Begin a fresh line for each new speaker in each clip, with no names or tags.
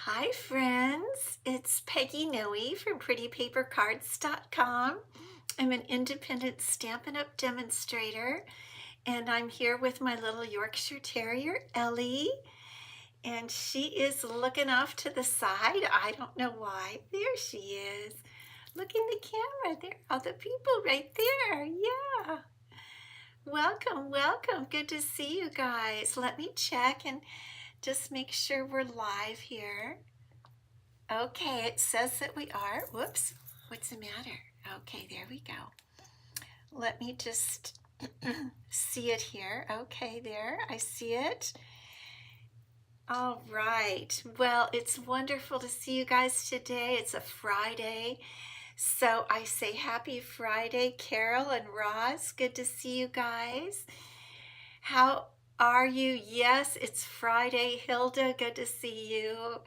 Hi, friends. It's Peggy Noe from PrettyPaperCards.com. I'm an independent Stampin' Up! Demonstrator, and I'm here with my little Yorkshire Terrier, Ellie. And she is looking off to the side. I don't know why. There she is. Look in the camera. There are all the people right there. Yeah. Welcome, welcome. Good to see you guys. Let me check and just make sure we're live here. Okay, it says that we are. Whoops, what's the matter? Okay, there we go. Let me just see it here. Okay, there, I see it. All right, well, it's wonderful to see you guys today. It's a Friday, so I say happy Friday, Carol and Roz. Good to see you guys. How are you? Yes, it's Friday. Hilda, good to see you.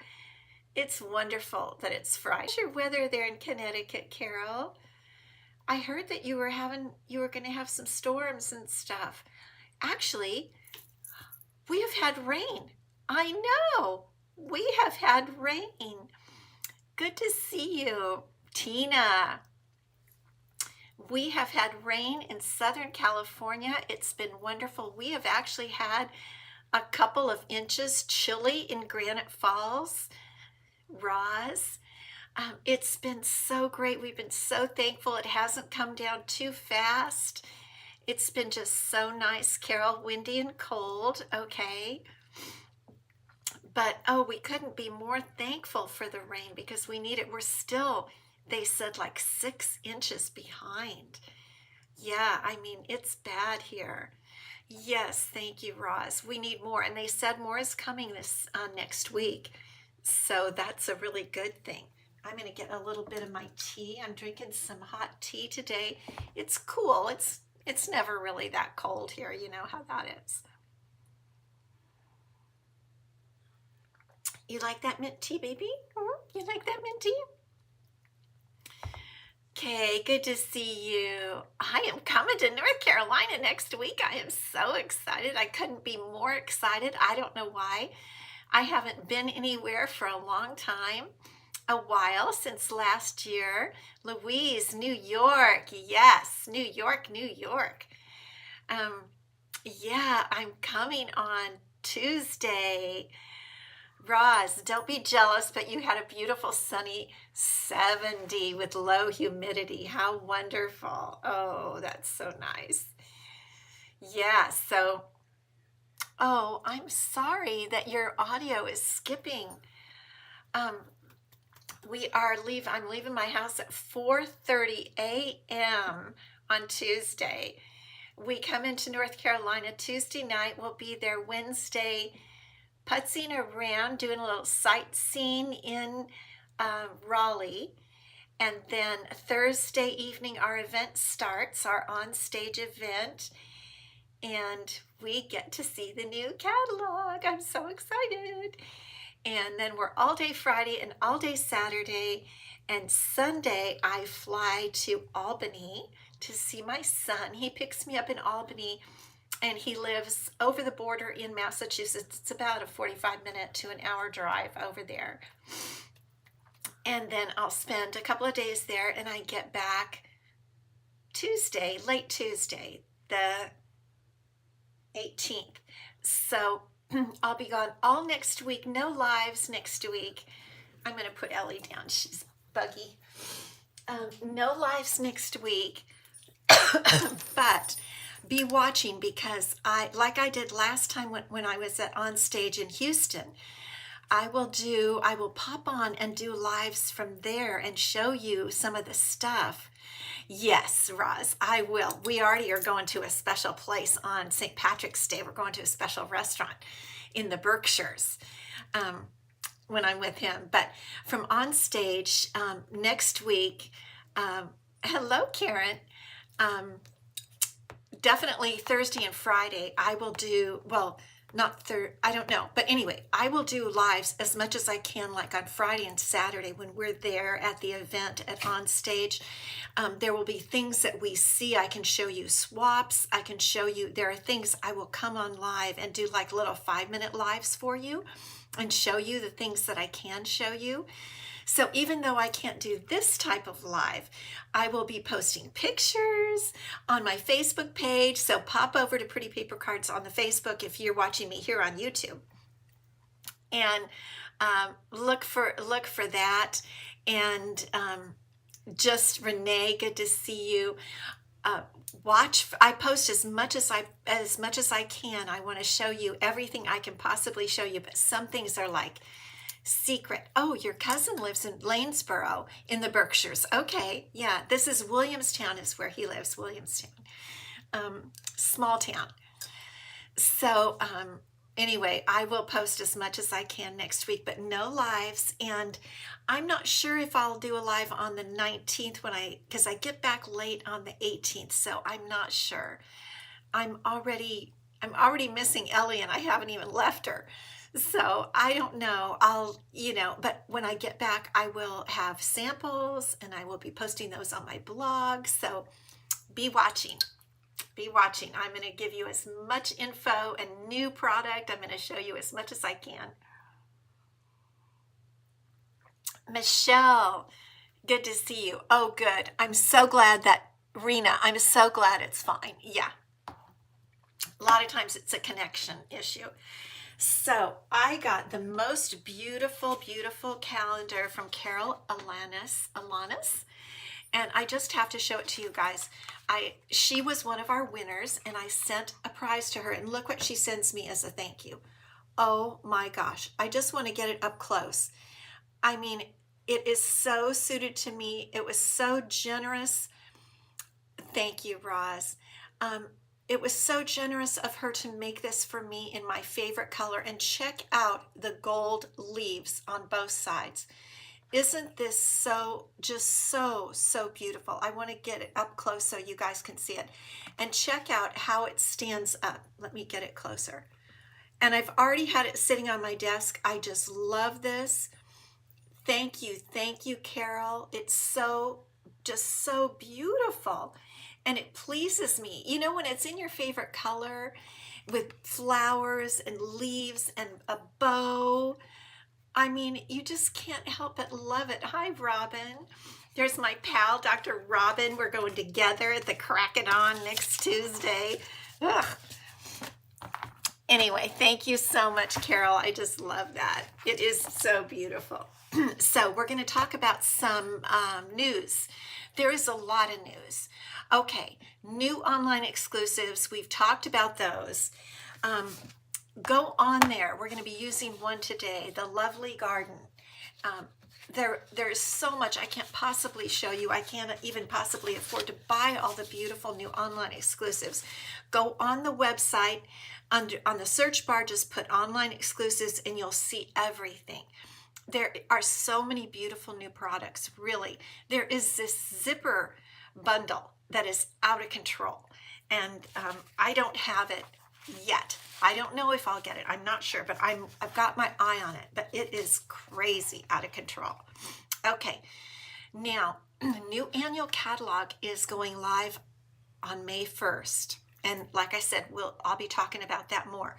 It's wonderful that it's Friday. How's your weather there in Connecticut, Carol? I heard that you were going to have some storms and stuff. Actually, we have had rain. I know. We have had rain. Good to see you, Tina. We have had rain in Southern California. It's been wonderful. We have actually had a couple of inches chilly in Granite Falls. Roz. It's been so great. We've been so thankful it hasn't come down too fast. It's been just so nice, Carol, windy and cold. Okay. But, oh, we couldn't be more thankful for the rain because we need it. We're still, they said, like 6 inches behind. Yeah, I mean, it's bad here. Yes, thank you, Roz. We need more. And they said more is coming this next week. So that's a really good thing. I'm going to get a little bit of my tea. I'm drinking some hot tea today. It's cool. It's never really that cold here. You know how that is. You like that mint tea, baby? You like that mint tea? Okay, good to see you. I am coming to North Carolina next week. I am so excited. I couldn't be more excited. I don't know why. I haven't been anywhere for a long time, a while, since last year. Louise, New York. Yes, New York, New York. Yeah, I'm coming on Tuesday. Roz, don't be jealous, but you had a beautiful sunny 70 with low humidity. How wonderful. Oh, that's so nice. Yeah, so, oh, I'm sorry that your audio is skipping. Um, I'm leaving my house at 4:30 a.m. on Tuesday. We come into North Carolina Tuesday night. We'll be there Wednesday, putzing around, doing a little sightseeing in Raleigh. And then Thursday evening, our event starts, our on-stage event, and we get to see the new catalog. I'm so excited. And then we're all day Friday and all day Saturday. And Sunday, I fly to Albany to see my son. He picks me up in Albany, and he lives over the border in Massachusetts. It's about a 45-minute to an hour drive over there. And then I'll spend a couple of days there, and I get back Tuesday, late Tuesday, the 18th. So I'll be gone all next week. No lives next week. I'm going to put Ellie down. She's buggy. No lives next week. But be watching, because like I did last time when I was on stage in Houston, I will pop on and do lives from there and show you some of the stuff. Yes, Roz, I will. We already are going to a special place on St. Patrick's Day. We're going to a special restaurant in the Berkshires when I'm with him. But from on stage next week, hello, Karen. Definitely Thursday and Friday, I will do, well, not third, I don't know. But anyway, I will do lives as much as I can, like on Friday and Saturday when we're there at the event at On Stage. There will be things that we see. I can show you swaps. I can show you, there are things I will come on live and do like little 5-minute lives for you and show you the things that I can show you. So even though I can't do this type of live, I will be posting pictures on my Facebook page. So pop over to Pretty Paper Cards on the Facebook if you're watching me here on YouTube, and look for that. And just Renee, good to see you. Watch. I post as much as I can. I want to show you everything I can possibly show you, but some things are like secret. Oh, your cousin lives in Lanesboro in the Berkshires. Okay, yeah, this is Williamstown is where he lives. Williamstown, small town. So anyway, I will post as much as I can next week, but no lives. And I'm not sure if I'll do a live on the 19th because I get back late on the 18th. So I'm not sure. I'm already missing Ellie, and I haven't even left her. So I don't know. But when I get back, I will have samples and I will be posting those on my blog. So be watching. I'm going to give you as much info and new product. I'm going to show you as much as I can. Michelle, good to see you. Oh, good. I'm so glad I'm so glad it's fine. Yeah. A lot of times it's a connection issue. So I got the most beautiful, beautiful calendar from Carol Alanis, and I just have to show it to you guys. She was one of our winners, and I sent a prize to her, and look what she sends me as a thank you. Oh my gosh, I just want to get it up close. I mean, it is so suited to me. It was so generous. Thank you, Roz. It was so generous of her to make this for me in my favorite color. And check out the gold leaves on both sides. Isn't this so beautiful? I want to get it up close so you guys can see it. And check out how it stands up. Let me get it closer. And I've already had it sitting on my desk. I just love this. Thank you, Carol. It's just so beautiful. And it pleases me. You know, when it's in your favorite color with flowers and leaves and a bow, I mean, you just can't help but love it. Hi, Robin. There's my pal, Dr. Robin. We're going together at the Crack It On next Tuesday. Ugh. Anyway, thank you so much, Carol. I just love that. It is so beautiful. So we're going to talk about some news. There is a lot of news. Okay, new online exclusives. We've talked about those. Go on there. We're going to be using one today, the Lovely Garden. There's so much I can't possibly show you. I can't even possibly afford to buy all the beautiful new online exclusives. Go on the website, on the search bar, just put online exclusives and you'll see everything. There are so many beautiful new products, really. There is this zipper bundle that is out of control, and I don't have it yet. I don't know if I'll get it. I'm not sure, but I've got my eye on it, but it is crazy out of control. Okay, now the new annual catalog is going live on May 1st. And like I said, I'll be talking about that more.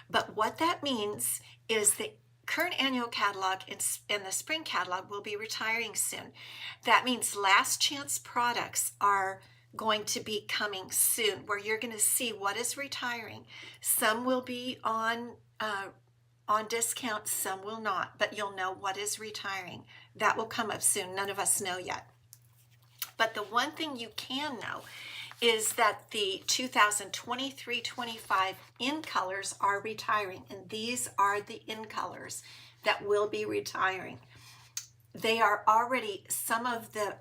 But what that means is the current annual catalog and the spring catalog will be retiring soon. That means last chance products are going to be coming soon, where you're going to see what is retiring. Some will be on discount, some will not, but you'll know what is retiring. That will come up soon. None of us know yet. But the one thing you can know is that the 2023-25 in colors are retiring, and these are the in colors that will be retiring. They are already, some of the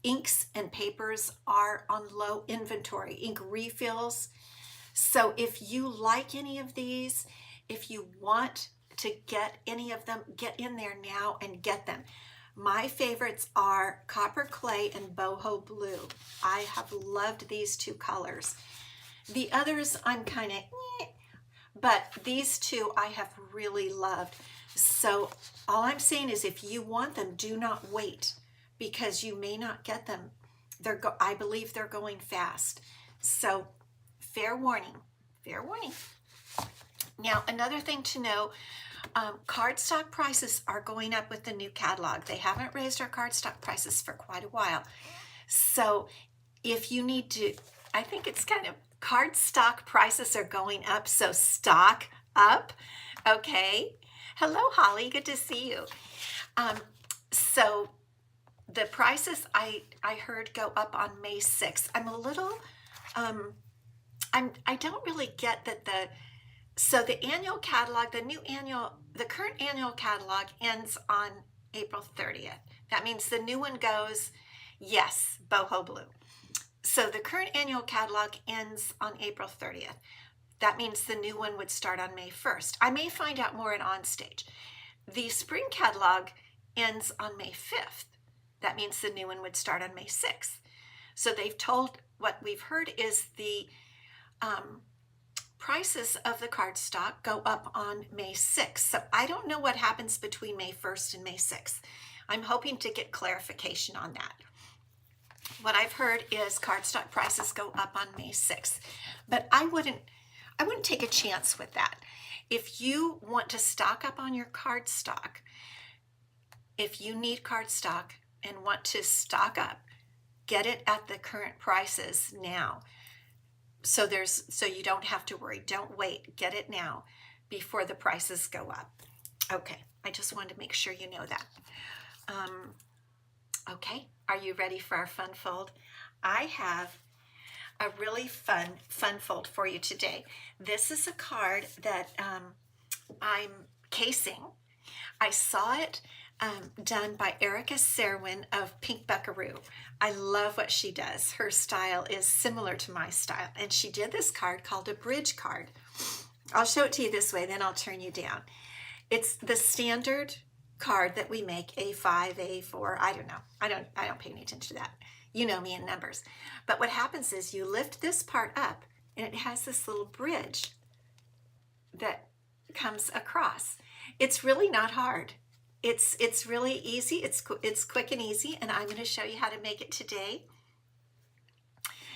inks and papers are on low inventory, ink refills. So if you like any of these, if you want to get any of them, get in there now and get them. My favorites are Copper Clay and Boho Blue. I have loved these two colors. The others I'm kind of but these two I have really loved. So all I'm saying is if you want them, do not wait, because you may not get them. I believe they're going fast. So fair warning, fair warning. Now, another thing to know, cardstock prices are going up with the new catalog. They haven't raised our cardstock prices for quite a while. So if you need to, I think it's kind of, cardstock prices are going up, so stock up. Okay. Hello, Holly. Good to see you. So the prices I heard go up on May 6th. I'm a little, I don't really get that so the annual catalog, the current annual catalog ends on April 30th. That means the new one goes, yes, boho blue. So the current annual catalog ends on April 30th. That means the new one would start on May 1st. I may find out more at OnStage. The spring catalog ends on May 5th. That means the new one would start on May 6th. So they've told, what we've heard is the prices of the cardstock go up on May 6th. So I don't know what happens between May 1st and May 6th. I'm hoping to get clarification on that. What I've heard is cardstock prices go up on May 6th, but I wouldn't take a chance with that. If you want to stock up on your cardstock, if you need cardstock and want to stock up, get it at the current prices now. So you don't have to worry. Don't wait. Get it now before the prices go up. Okay, I just wanted to make sure you know that. Okay, are you ready for our fun fold? I have a really fun fold for you today. This is a card that I'm casing. I saw it done by Erica Serwin of Pink Buckaroo. I love what she does. Her style is similar to my style, and she did this card called a bridge card. I'll show it to you this way, then I'll turn you down. It's the standard card that we make, A5, A4, I don't know. I don't pay any attention to that. You know me in numbers. But what happens is you lift this part up and it has this little bridge that comes across. It's really not hard. It's really easy. It's quick and easy, and I'm going to show you how to make it today.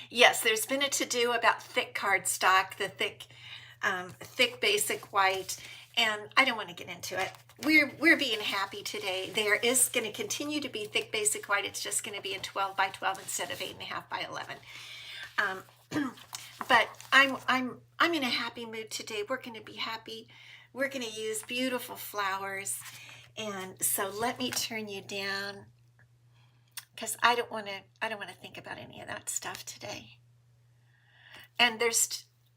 Yes, there's been a to-do about thick cardstock, the thick basic white, and I don't want to get into it. We're being happy today. There is going to continue to be thick basic white. It's just going to be in 12 by 12 instead of 8.5 by 11. But I'm in a happy mood today. We're going to be happy. We're going to use beautiful flowers. And so let me turn you down, because I don't want to think about any of that stuff today. And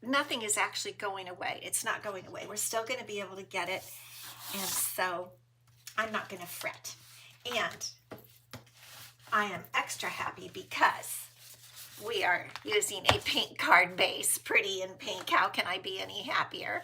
nothing is actually going away. It's not going away. We're still going to be able to get it. And so I'm not going to fret. And I am extra happy because we are using a pink card base. Pretty in pink. How can I be any happier?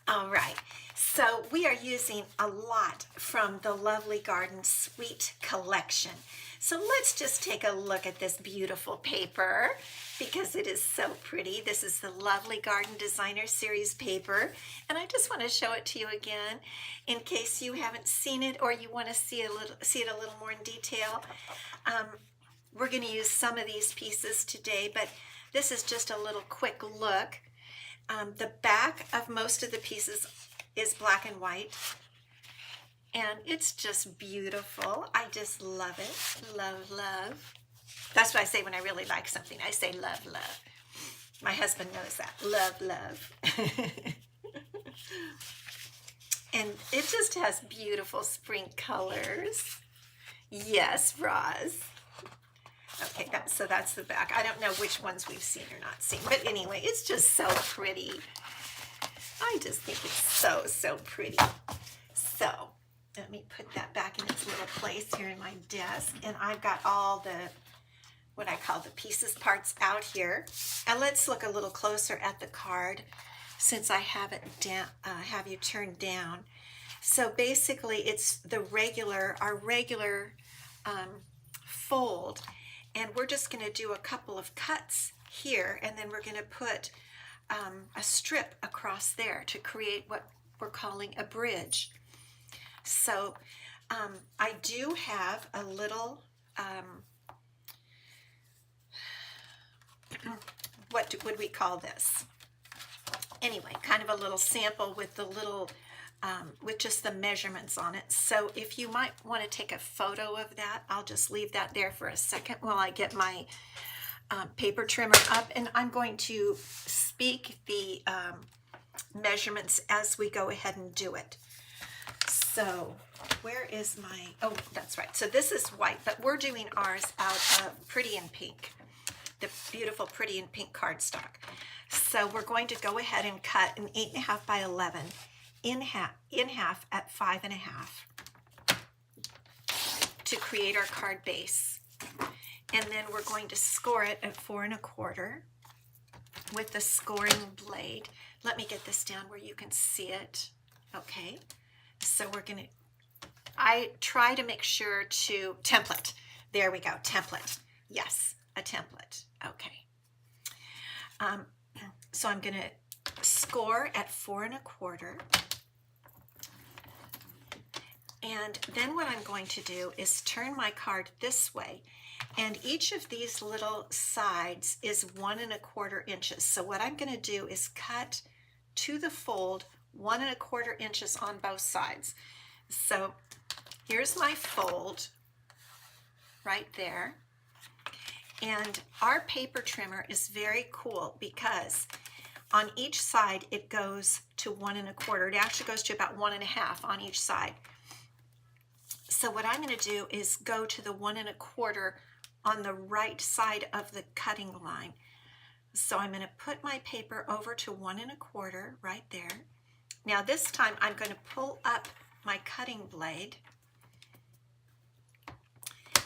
All right. So we are using a lot from the Lovely Garden Sweet collection. So let's just take a look at this beautiful paper because it is so pretty. This is the Lovely Garden Designer Series paper, and I just want to show it to you again in case you haven't seen it or you want to see it a little more in detail. We're going to use some of these pieces today, but this is just a little quick look. The back of most of the pieces is black and white, and it's just beautiful. I just love it. Love. That's what I say when I really like something. I say love. My husband knows that. Love. And it just has beautiful spring colors. Yes, Roz. Okay, so that's the back. I don't know which ones we've seen or not seen, but anyway, it's just so pretty. I just think it's so pretty. So let me put that back in its little place here in my desk. And I've got all what I call the pieces parts out here. And let's look a little closer at the card since I have it down, have you turned down. So basically it's our regular fold. And we're just going to do a couple of cuts here, and then we're going to put a strip across there to create what we're calling a bridge. So I do have a little, what would we call this? Anyway, kind of a little sample with the little, with just the measurements on it. So if you might want to take a photo of that, I'll just leave that there for a second while I get my paper trimmer up, and I'm going to speak the measurements as we go ahead and do it. So where is my, oh, that's right. So this is white, but we're doing ours out of Pretty in Pink, the beautiful Pretty in Pink cardstock. So we're going to go ahead and cut an 8.5 by 11 in half at 5.5 to create our card base. And then we're going to score it at 4.25 with the scoring blade. Let me get this down where you can see it. Okay, so we're gonna, I try to make sure to template. There we go, template. Yes, a template. Okay. So I'm gonna score at 4.25. And then what I'm going to do is turn my card this way. And each of these little sides is 1.25 inches. So what I'm going to do is cut to the fold 1.25 inches on both sides. So here's my fold right there. And our paper trimmer is very cool because on each side it goes to 1.25. It actually goes to about 1.5 on each side. So what I'm going to do is go to the 1.25 on the right side of the cutting line. So I'm going to put my paper over to 1.25 right there. Now this time I'm going to pull up my cutting blade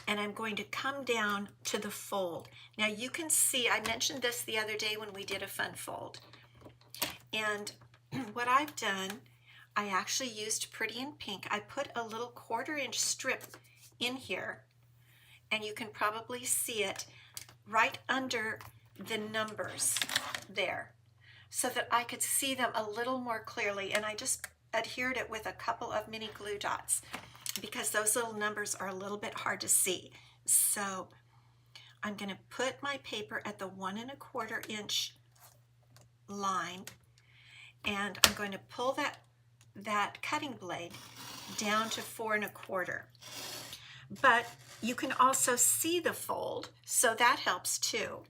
and I'm going to come down to the fold. Now you can see, I mentioned this the other day when we did a fun fold. And what I've done, I actually used Pretty in Pink. I put a little 1/4 inch strip in here, and you can probably see it right under the numbers there so that I could see them a little more clearly. And I just adhered it with a couple of mini glue dots because those little numbers are a little bit hard to see. So I'm going to put my paper at the 1.25 inch line, and I'm going to pull that cutting blade down to 4.25. But you can also see the fold, so that helps too.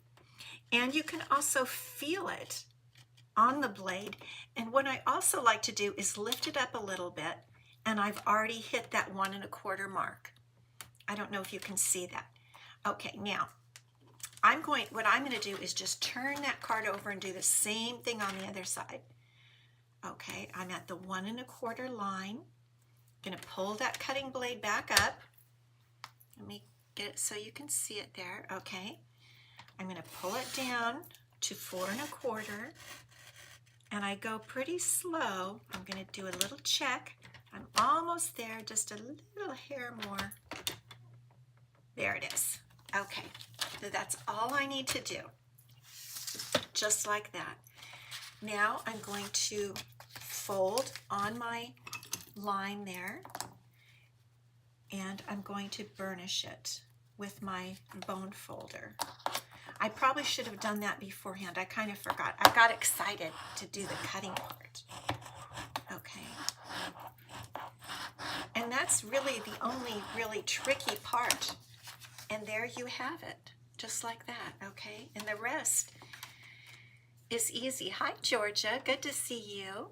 And you can also feel it on the blade. And what I also like to do is lift it up a little bit, and I've already hit that 1.25 mark. I don't know if you can see that. Okay, now what I'm going to do is just turn that card over and do the same thing on the other side. Okay, I'm at the 1.25 line. I'm going to pull that cutting blade back up. Let me get it so you can see it there. Okay, I'm going to pull it down to 4.25, and I go pretty slow. I'm going to do a little check. I'm almost there, just a little hair more. There it is. Okay, so that's all I need to do, just like that. Now I'm going to fold on my line there, and I'm going to burnish it with my bone folder. I probably should have done that beforehand. I kind of forgot. I got excited to do the cutting part. Okay. And that's really the only really tricky part. And there you have it, just like that, okay? And the rest is easy. Hi, Georgia. Good to see you.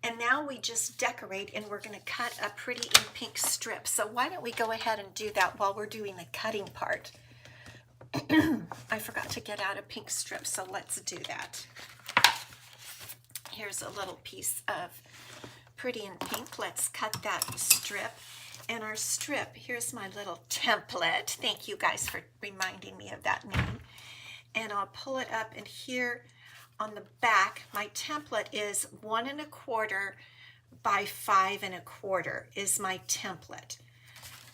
And now we just decorate, and we're going to cut a Pretty in Pink strip. So why don't we go ahead and do that while we're doing the cutting part. I forgot to get out a pink strip, so let's do that. Here's a little piece of Pretty in Pink. Let's cut that strip. And our strip, here's my little template. Thank you guys for reminding me of that name. And I'll pull it up, and here on the back, my template is 1.25 by 5.25 is my template.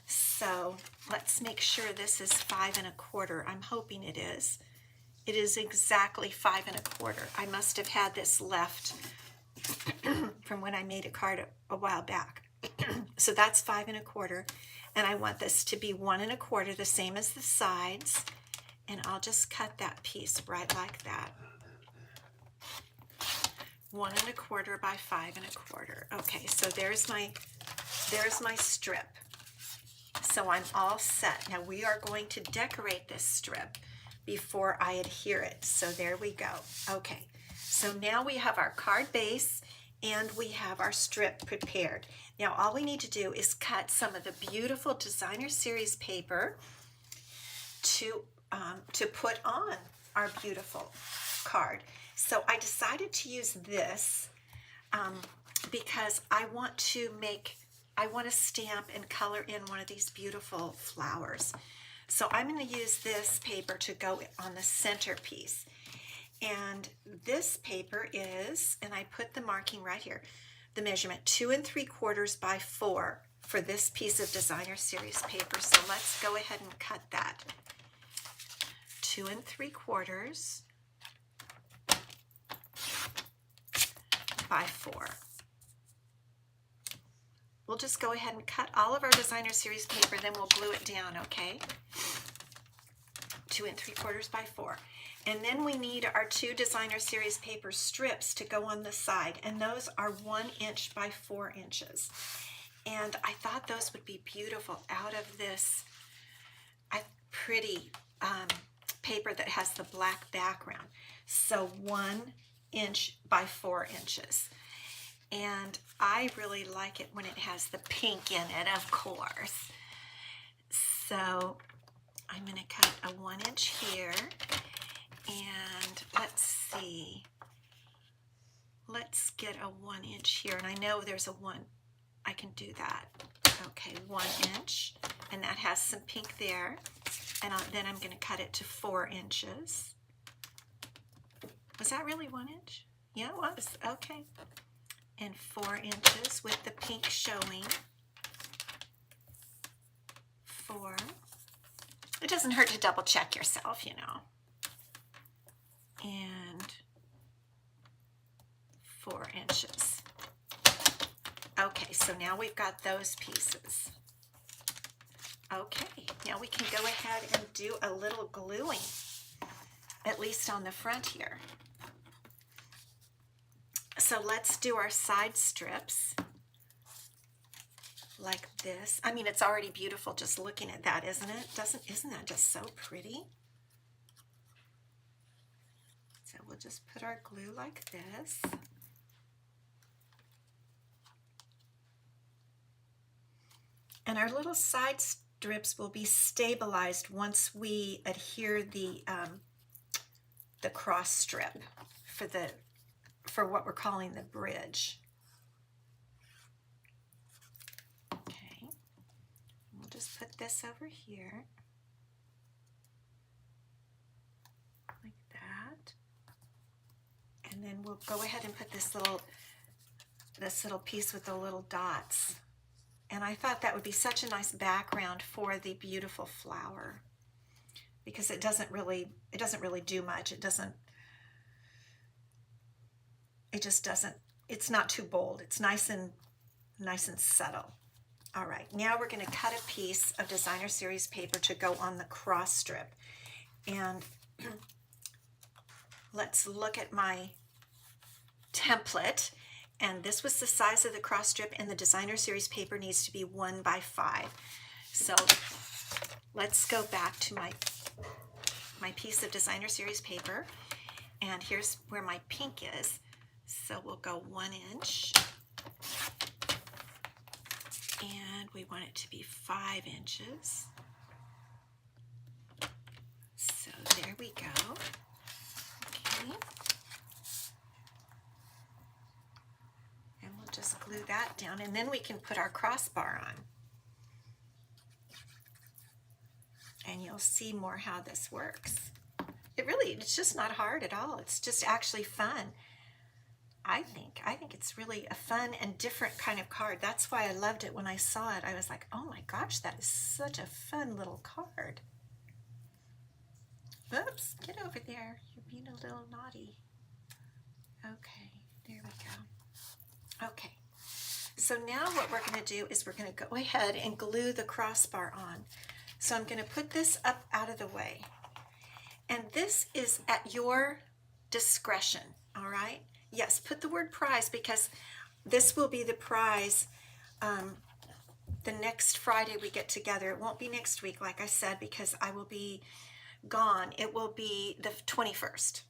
So let's make sure this is 5.25. I'm hoping it is. It is exactly 5 1/4. I must have had this left from when I made a card a while back. So that's 5 1/4, and I want this to be 1 1/4, the same as the sides, and I'll just cut that piece right like that. 1 1/4 by 5 1/4. Okay, so there's my strip. So I'm all set. Now we are going to decorate this strip before I adhere it. So there we go. Okay, so now we have our card base and we have our strip prepared. Now all we need to do is cut some of the beautiful designer series paper to put on our beautiful card. So I decided to use this because I want to stamp and color in one of these beautiful flowers. So I'm going to use this paper to go on the centerpiece. And this paper is, and I put the marking right here, the measurement 2 3/4 by 4 for this piece of designer series paper. So let's go ahead and cut that. 2 3/4 by 4. We'll just go ahead and cut all of our designer series paper, then we'll glue it down, okay? 2 3/4 by 4. And then we need our 2 designer series paper strips to go on the side, and those are 1 inch by 4 inches. And I thought those would be beautiful out of this pretty paper that has the black background. So 1 inch by 4 inches. And I really like it when it has the pink in it, of course. So I'm going to cut a 1 inch here. And let's see. Let's get a 1 inch here. And I know there's a 1. I can do that. Okay, 1 inch. And that has some pink there. And then I'm going to cut it to 4 inches. Was that really 1 inch? Yeah, it was. Okay. And 4 inches with the pink showing. 4. It doesn't hurt to double check yourself, you know. And 4 inches. Okay, so now we've got those pieces. Okay, now we can go ahead and do a little gluing, at least on the front here. So let's do our side strips like this. I mean, it's already beautiful just looking at that, isn't it? Isn't that just so pretty? So we'll just put our glue like this. And our little side strips will be stabilized once we adhere the cross strip for what we're calling the bridge. Okay, we'll just put this over here like that, and then we'll go ahead and put this little piece with the little dots. And I thought that would be such a nice background for the beautiful flower, because it doesn't really do much. It's not too bold. It's nice and subtle. All right, now we're going to cut a piece of designer series paper to go on the cross strip. And let's look at my template. And this was the size of the cross strip, and the designer series paper needs to be 1 by 5. So let's go back to my piece of designer series paper, and here's where my pink is. So we'll go 1 inch, and we want it to be 5 inches. So there we go. Okay. And we'll just glue that down, and then we can put our crossbar on. And you'll see more how this works. It's just not hard at all. It's just actually fun. I think it's really a fun and different kind of card. That's why I loved it when I saw it. I was like, oh my gosh, that is such a fun little card. Oops, get over there. You're being a little naughty. Okay, there we go. Okay, so now what we're going to do is we're going to go ahead and glue the crossbar on. So I'm going to put this up out of the way. And this is at your discretion, all right? Yes, put the word prize because this will be the prize the next Friday we get together. It won't be next week, like I said, because I will be gone. It will be the 21st.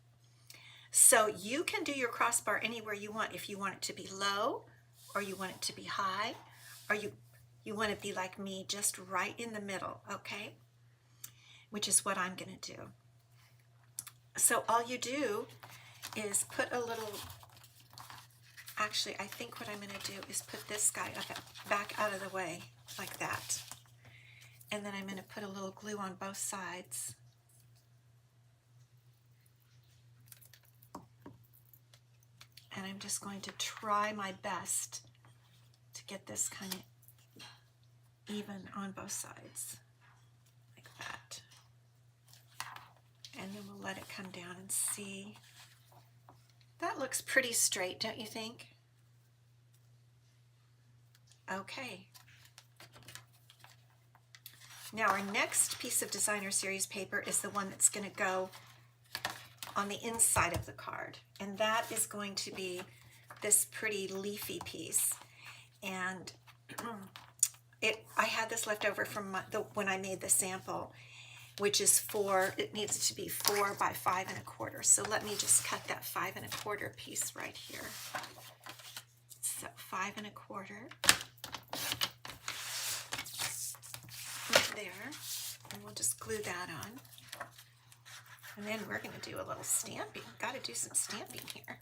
So you can do your crossbar anywhere you want. If you want it to be low, or you want it to be high, or you want to be like me, just right in the middle, okay? Which is what I'm going to do. So all you do is put a little, actually I think what I'm going to do is put this guy back out of the way like that. And then I'm going to put a little glue on both sides. And I'm just going to try my best to get this kind of even on both sides, like that. And then we'll let it come down and see. That looks pretty straight, don't you think? Okay. Now our next piece of designer series paper is the one that's going to go on the inside of the card, and that is going to be this pretty leafy piece. And I had this left over from when I made the sample, which is it needs to be 4 by 5 1/4. So let me just cut that 5 1/4 piece right here. So 5 1/4 right there, and we'll just glue that on. And then we're going to do a little stamping. Got to do some stamping here.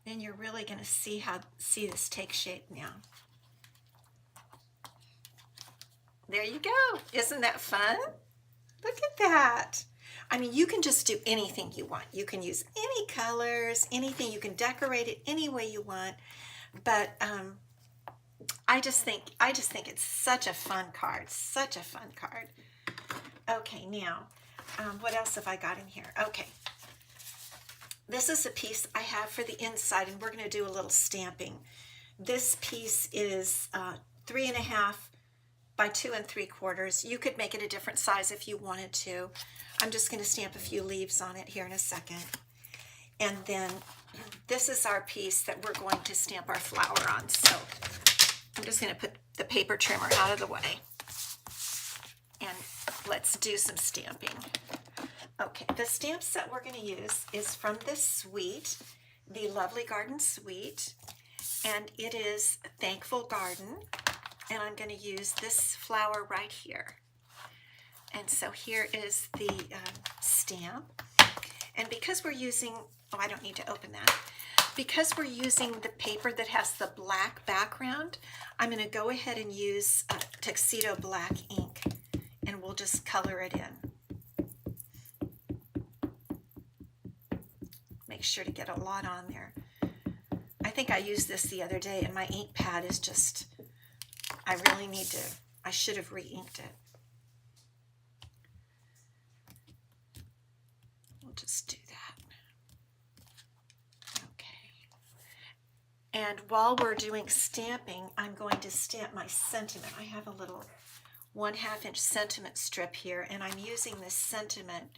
And you're really going to see this take shape now. There you go. Isn't that fun? Look at that. I mean, you can just do anything you want. You can use any colors, anything. You can decorate it any way you want. But I just think it's such a fun card. Such a fun card. Okay, now, what else have I got in here? Okay. This is a piece I have for the inside, and we're going to do a little stamping. This piece is 3 1/2 by 2 3/4. You could make it a different size if you wanted to. I'm just going to stamp a few leaves on it here in a second. And then this is our piece that we're going to stamp our flower on. So I'm just going to put the paper trimmer out of the way. And let's do some stamping. Okay, the stamp set we're going to use is from this suite, the Lovely Garden Suite, and it is Thankful Garden, and I'm going to use this flower right here. And so here is the stamp, and because we're using, oh, I don't need to open that. Because we're using the paper that has the black background, I'm going to go ahead and use Tuxedo Black ink, and we'll just color it in. Make sure to get a lot on there. I think I used this the other day, and my ink pad is just, I should have re-inked it. We'll just do that. Okay. And while we're doing stamping, I'm going to stamp my sentiment. I have a little 1/2 inch sentiment strip here, and I'm using this sentiment,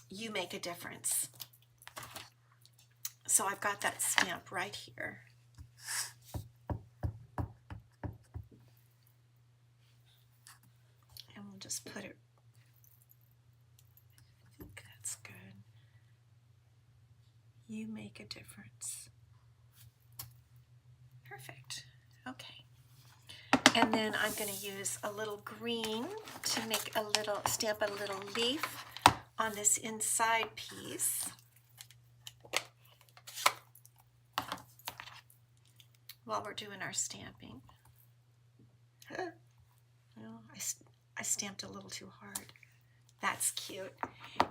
You Make a Difference. So I've got that stamp right here. And we'll just put it, I think that's good. You Make a Difference. Perfect. Okay. And then I'm going to use a little green to stamp a little leaf on this inside piece. While we're doing our stamping. Well, I stamped a little too hard. That's cute.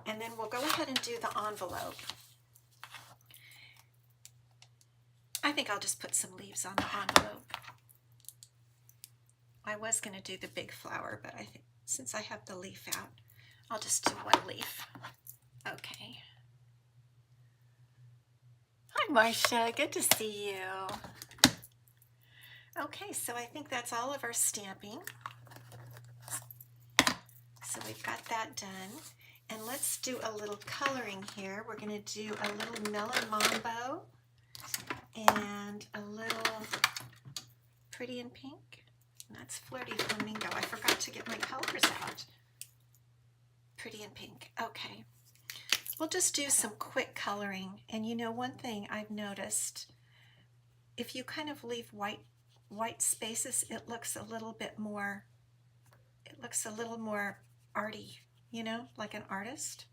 And then we'll go ahead and do the envelope. I think I'll just put some leaves on the envelope. I was going to do the big flower, but I think since I have the leaf out, I'll just do one leaf. Okay. Hi, Marcia. Good to see you. Okay, so I think that's all of our stamping. So we've got that done. And let's do a little coloring here. We're going to do a little melon mambo and a little pretty in pink. And that's flirty flamingo. I forgot to get my colors out. Pretty in pink. Okay. We'll just do some quick coloring. And you know, one thing I've noticed, if you kind of leave white spaces, it looks a little more arty, you know, like an artist.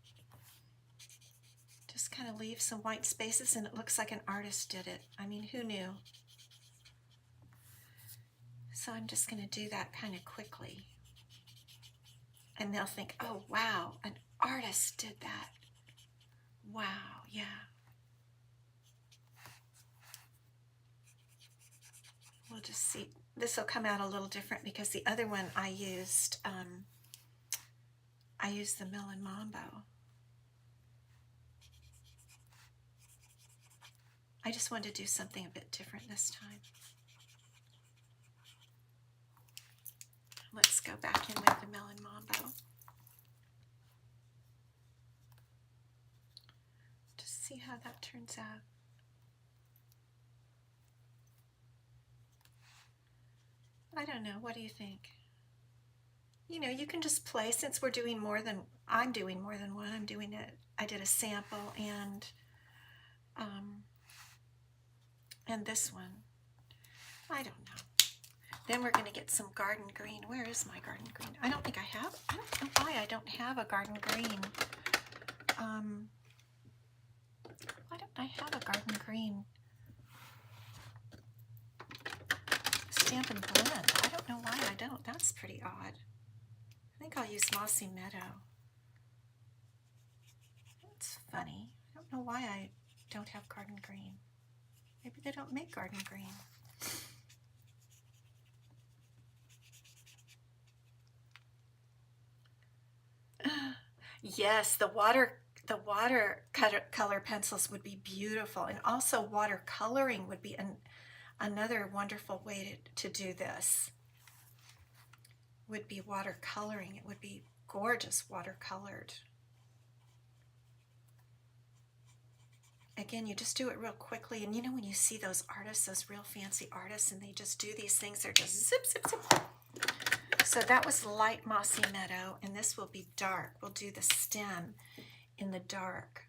Just kind of leave some white spaces and it looks like an artist did it. I mean, who knew? So I'm just going to do that kind of quickly. And they'll think, oh, wow, an artist did that. Wow, yeah. We'll just see. This will come out a little different because the other one I used the melon mambo. I just wanted to do something a bit different this time. Let's go back in with the melon mambo. Just see how that turns out. I don't know. What do you think? You know, you can just play since we're doing more than, I'm doing more than one. I'm doing it. I did a sample and this one. I don't know. Then we're going to get some garden green. Where is my garden green? I don't think I have. I don't know why I don't have a garden green. Why don't I have a garden green Stampin' Blend? I don't know why I don't. That's pretty odd. I think I'll use Mossy Meadow. That's funny. I don't know why I don't have garden green. Maybe they don't make garden green. Yes, the watercolor pencils would be beautiful, and also watercoloring would be another wonderful way to do this. Would be watercoloring. It would be gorgeous watercolored. Again, you just do it real quickly, and you know when you see those artists, those real fancy artists, and they just do these things, they're just zip, zip, zip. So that was light Mossy Meadow, and this will be dark. We'll do the stem in the dark.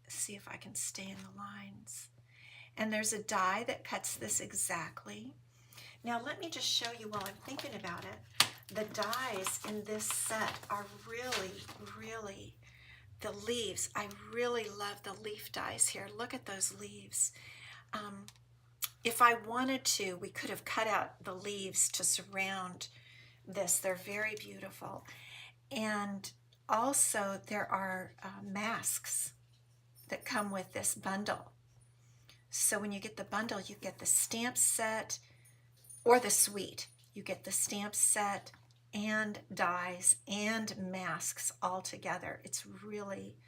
See if I can stay in the lines. And there's a die that cuts this exactly. Now let me just show you while I'm thinking about it. The dies in this set are really, really, the leaves. I really love the leaf dies here. Look at those leaves. If I wanted to, we could have cut out the leaves to surround this. They're very beautiful. And also there are masks that come with this bundle. So when you get the bundle, you get the stamp set or the suite. You get the stamp set and dies and masks all together. It's really,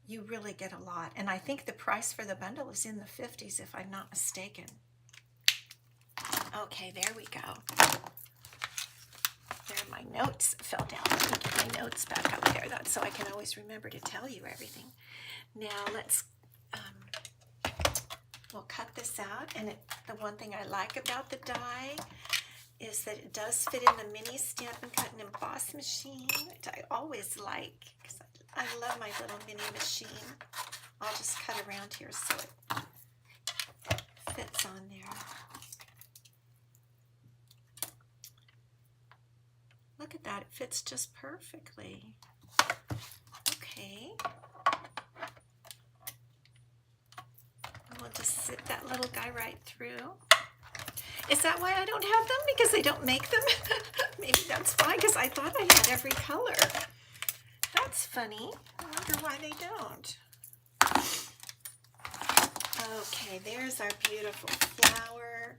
you really get a lot. And I think the price for the bundle is in the 50s if I'm not mistaken. Okay, there we go. There, my notes fell down. Let me get my notes back up there. That's so I can always remember to tell you everything. Now let's, we'll cut this out. And the one thing I like about the die is that it does fit in the mini Stampin' Cut and Emboss machine, which I always like because I love my little mini machine. I'll just cut around here so it fits on there. Look at that, it fits just perfectly. Okay. We'll just zip that little guy right through. Is that why I don't have them? Because they don't make them? Maybe that's why, because I thought I had every color. That's funny. I wonder why they don't. Okay, there's our beautiful flower.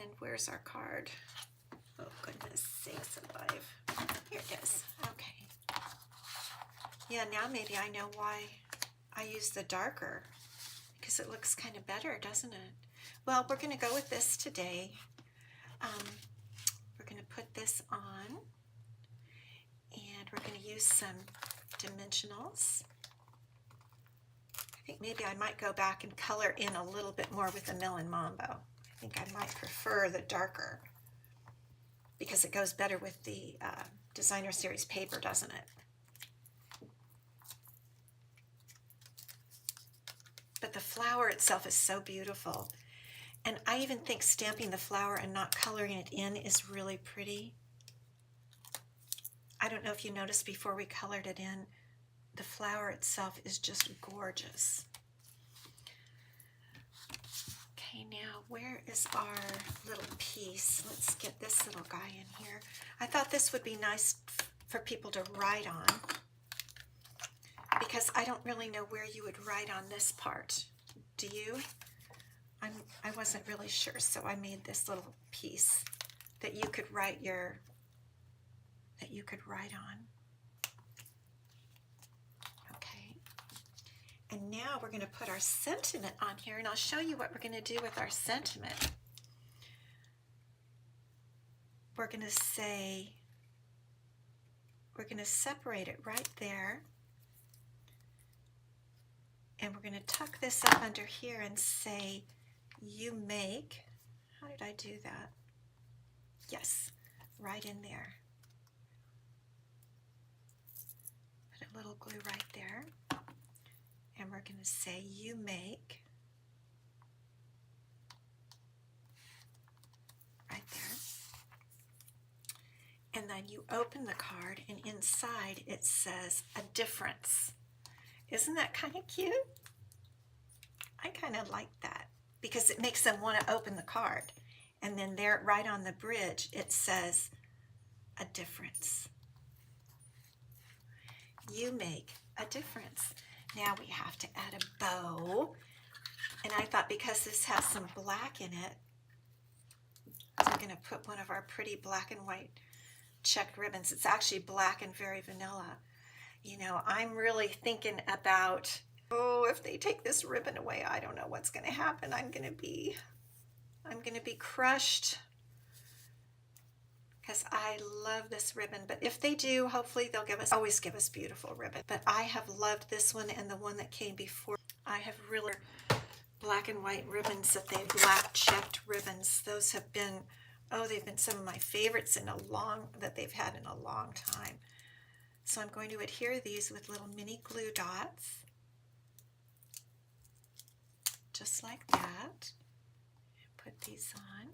And where's our card? Oh, goodness sakes alive. Here it is. Okay. Yeah, now maybe I know why I use the darker, because it looks kind of better, doesn't it? Well, we're going to go with this today. We're going to put this on, and we're going to use some dimensionals. I think maybe I might go back and color in a little bit more with the Melon Mambo. I think I might prefer the darker because it goes better with the Designer Series paper, doesn't it? But the flower itself is so beautiful. And I even think stamping the flower and not coloring it in is really pretty. I don't know if you noticed before we colored it in, the flower itself is just gorgeous. Okay, now where is our little piece? Let's get this little guy in here. I thought this would be nice for people to write on, because I don't really know where you would write on this part. Do you? I wasn't really sure, so I made this little piece that you could write on. Okay. And now we're going to put our sentiment on here, and I'll show you what we're going to do with our sentiment. We're going to separate it right there. And we're going to tuck this up under here and say, you make, how did I do that? Yes, right in there. Put a little glue right there. And we're going to say, you make, right there. And then you open the card, and inside it says a difference. Isn't that kind of cute? I kind of like that because it makes them want to open the card. And then there, right on the bridge, it says a difference. You make a difference. Now we have to add a bow. And I thought because this has some black in it, so I'm going to put one of our pretty black and white checked ribbons. It's actually black and very vanilla. You know, I'm really thinking about, oh, if they take this ribbon away, I don't know what's going to happen. I'm going to be crushed because I love this ribbon. But if they do, hopefully they'll always give us beautiful ribbon. But I have loved this one and the one that came before. I have really black and white ribbons that they've black checked ribbons. Those have been, they've been some of my favorites that they've had in a long time. So I'm going to adhere these with little mini glue dots, just like that. Put these on,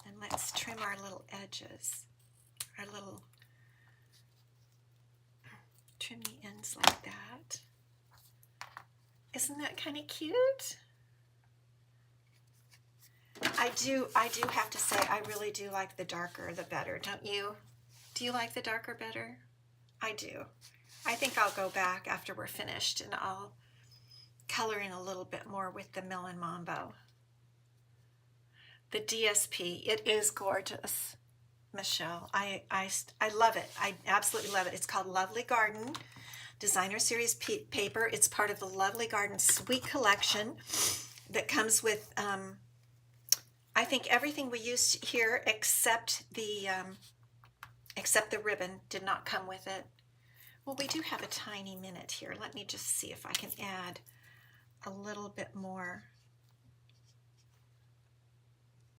and let's trim our little edges, trim the ends like that. Isn't that kind of cute? I do have to say, I really do like the darker the better, don't you? Do you like the darker better? I do. I think I'll go back after we're finished and I'll color in a little bit more with the Melon Mambo. The DSP, it is gorgeous, Michelle. I love it. I absolutely love it. It's called Lovely Garden Designer Series paper. It's part of the Lovely Garden Sweet Collection that comes with, I think everything we used here except the ribbon did not come with it. Well, we do have a tiny minute here. Let me just see if I can add a little bit more